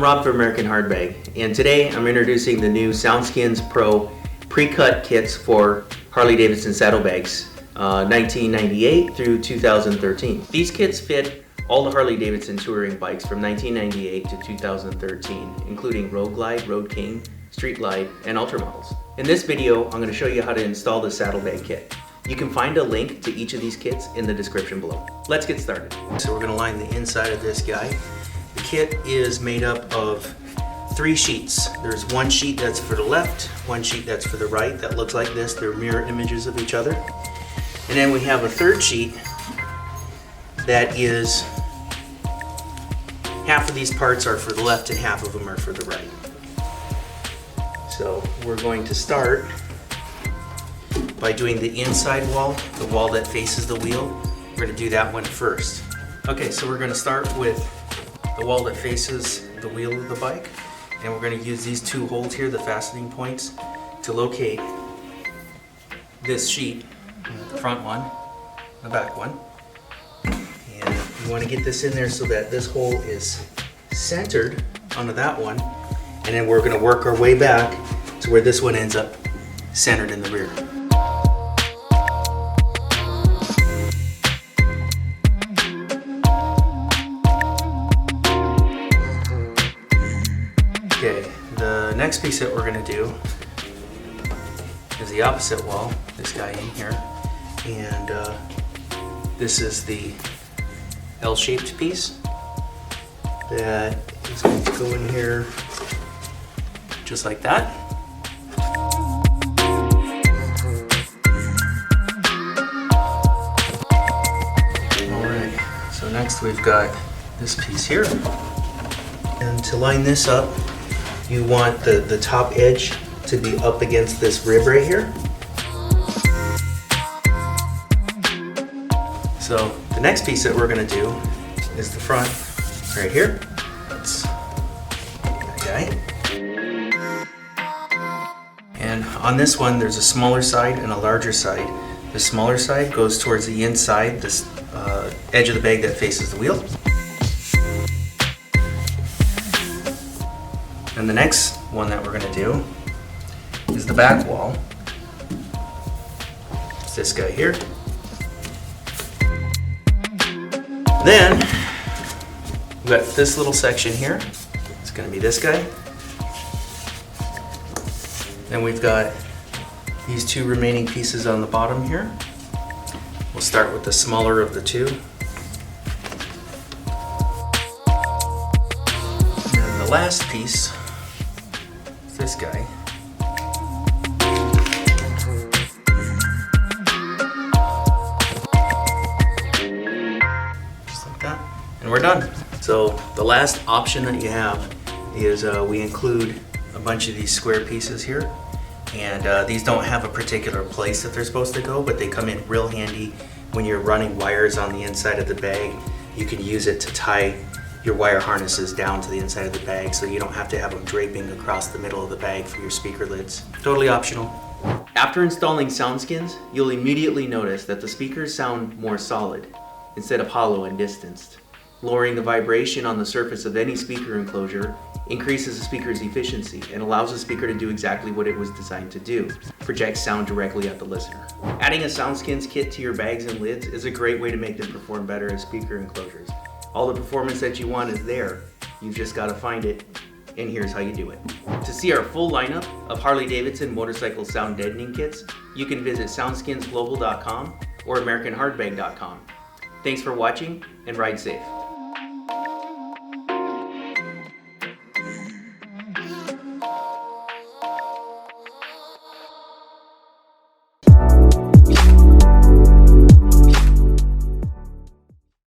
Rob from American Hardbag, and today I'm introducing the new SoundSkins Pro pre-cut kits for Harley Davidson Saddlebags 1998 through 2013. These kits fit all the Harley Davidson touring bikes from 1998 to 2013, including Road Glide, Road King, Street Glide, and Ultra models. In this video, I'm going to show you how to install the Saddlebag kit. You can find a link to each of these kits in the description below. Let's get started. So we're going to line the inside of this guy. The kit is made up of 3 sheets. There's one sheet that's for the left, one sheet that's for the right. That looks like this. They're mirror images of each other. And then we have a third sheet that is, half of these parts are for the left and half of them are for the right. So we're going to start by doing the inside wall, the wall that faces the wheel. We're going to do that one first. Okay, so we're going to start with the wall that faces the wheel of the bike, and we're going to use these 2 holes here, the fastening points, to locate this sheet, the front one, the back one. And you want to get this in there so that this hole is centered onto that one, and then we're going to work our way back to where this one ends up centered in the rear. Okay, the next piece that we're going to do is the opposite wall, this guy in here, and this is the L-shaped piece that is going to go in here just like that. Alright, so next we've got this piece here, and to line this up you want the top edge to be up against this rib right here. So the next piece that we're going to do is the front right here. That's that guy. And on this one there's a smaller side and a larger side. The smaller side goes towards the inside, this edge of the bag that faces the wheel. And the next one that we're going to do is the back wall. It's this guy here. Then we've got this little section here. It's going to be this guy. Then we've got these 2 remaining pieces on the bottom here. We'll start with the smaller of the 2. And the last piece, this guy. Just like that. And we're done. So the last option that you have is we include a bunch of these square pieces here. And these don't have a particular place that they're supposed to go, but they come in real handy when you're running wires on the inside of the bag. You can use it to tie your wire harnesses down to the inside of the bag, so you don't have to have them draping across the middle of the bag for your speaker lids. Totally optional. After installing SoundSkins, you'll immediately notice that the speakers sound more solid instead of hollow and distanced. Lowering the vibration on the surface of any speaker enclosure increases the speaker's efficiency and allows the speaker to do exactly what it was designed to do, project sound directly at the listener. Adding a SoundSkins kit to your bags and lids is a great way to make them perform better as speaker enclosures. All the performance that you want is there. You've just got to find it, and here's how you do it. To see our full lineup of Harley Davidson motorcycle sound deadening kits, you can visit soundskinsglobal.com or americanhardbag.com. Thanks for watching, and ride safe.